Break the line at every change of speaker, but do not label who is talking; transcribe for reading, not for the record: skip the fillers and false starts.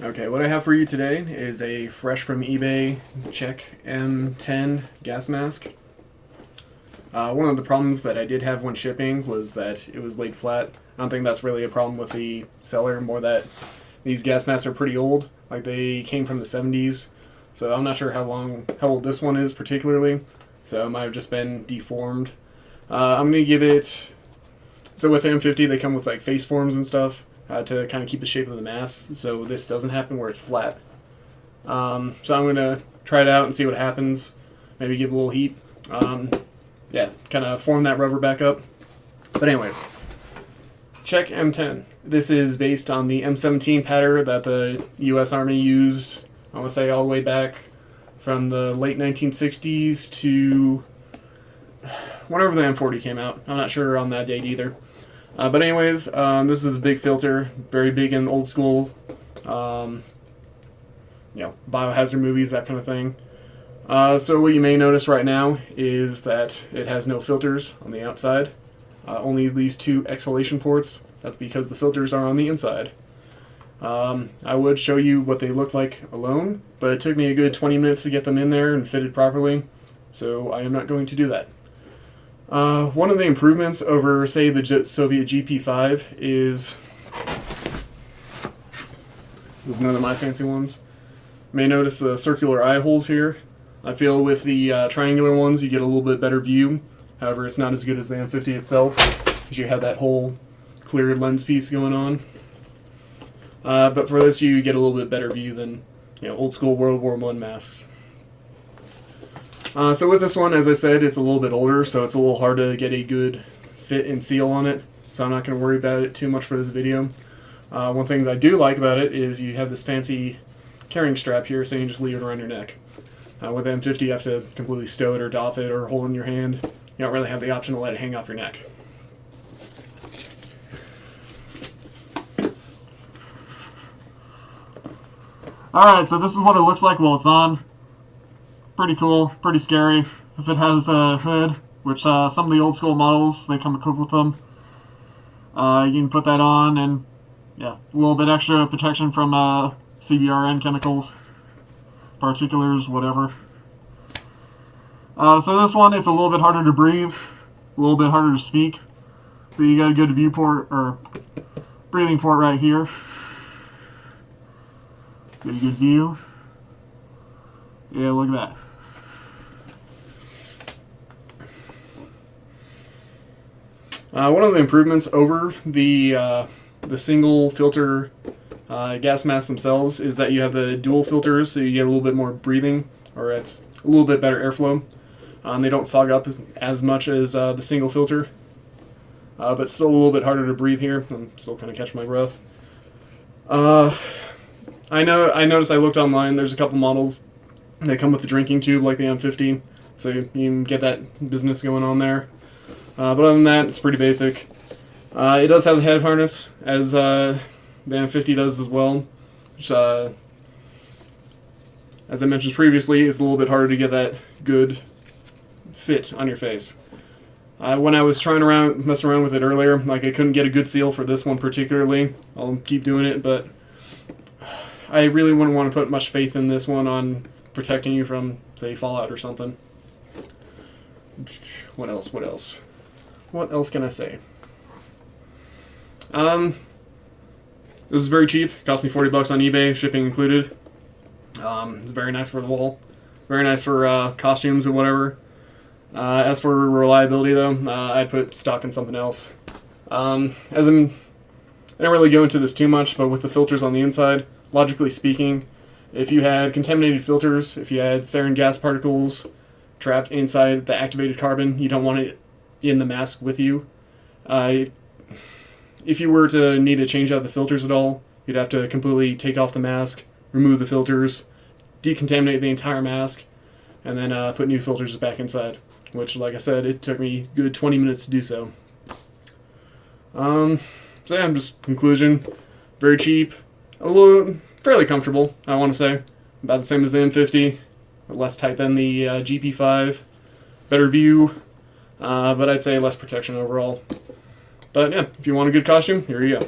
Okay, what I have for you today is a fresh from eBay Czech M10 gas mask. One of the problems that I did have when shipping was that it was laid flat. I don't think that's really a problem with the seller, more that these gas masks are pretty old. Like, they came from the 70s, so I'm not sure how old this one is particularly, so it might have just been deformed. I'm going to give it... So with the M50, they come with like face forms and stuff to kind of keep the shape of the mask, so this doesn't happen where it's flat. So I'm going to try it out and see what happens. Maybe give it a little heat. Yeah, kind of form that rubber back up. But anyways, Czech M10. This is based on the M17 pattern that the US Army used, I want to say all the way back from the late 1960s to whenever the M40 came out. I'm not sure on that date either. But anyways, this is a big filter, very big in old school, biohazard movies, that kind of thing. So what you may notice right now is that it has no filters on the outside, only these two exhalation ports. That's because the filters are on the inside. I would show you what they look like alone, but it took me a good 20 minutes to get them in there and fitted properly, so I am not going to do that. One of the improvements over, say, the Soviet GP5 is... This is another of my fancy ones. You may notice the circular eye holes here. I feel with the triangular ones you get a little bit better view. However, it's not as good as the M50 itself, because you have that whole clear lens piece going on. But for this you get a little bit better view than old school World War I masks. So with this one, as I said, it's a little bit older, so it's a little hard to get a good fit and seal on it, so I'm not going to worry about it too much for this video. One thing that I do like about it is you have this fancy carrying strap here, so you can just leave it around your neck. With the M50, you have to completely stow it or doff it or hold it in your hand. You don't really have the option to let it hang off your neck. Alright, so this is what it looks like while it's on. Pretty cool, pretty scary. If it has a hood, which some of the old school models, they come equipped with them. You can put that on and, yeah, a little bit extra protection from CBRN chemicals, particulars, whatever. So this one, it's a little bit harder to breathe, a little bit harder to speak. But you got a good viewport, or breathing port right here. Get a good view. Yeah, look at that. One of the improvements over the single filter gas masks themselves is that you have the dual filters, so you get a little bit more breathing, or it's a little bit better airflow. They don't fog up as much as the single filter, but still a little bit harder to breathe here. I'm still kind of catching my breath. I noticed I looked online, there's a couple models that come with the drinking tube like the M50, so you can get that business going on there. But other than that, it's pretty basic. It does have the head harness, as the M50 does as well, which, as I mentioned previously, it's a little bit harder to get that good fit on your face. When I was messing around with it earlier, like, I couldn't get a good seal for this one particularly. I'll keep doing it, but I really wouldn't want to put much faith in this one on protecting you from, say, fallout or something. What else? What else can I say? This is very cheap. It cost me $40 on eBay, shipping included. It's very nice for the wall. Very nice for costumes and whatever. As for reliability, though, I'd put stock in something else. I don't really go into this too much, but with the filters on the inside, logically speaking, if you had contaminated filters, if you had sarin gas particles trapped inside the activated carbon, you don't want it in the mask with you. If you were to need to change out the filters at all, you'd have to completely take off the mask, remove the filters, decontaminate the entire mask, and then put new filters back inside, which, like I said, it took me a good 20 minutes to do so. So yeah, just conclusion, very cheap, fairly comfortable, I want to say. About the same as the M50, less tight than the GP5, better view, but I'd say less protection overall. But yeah, if you want a good costume, here you go.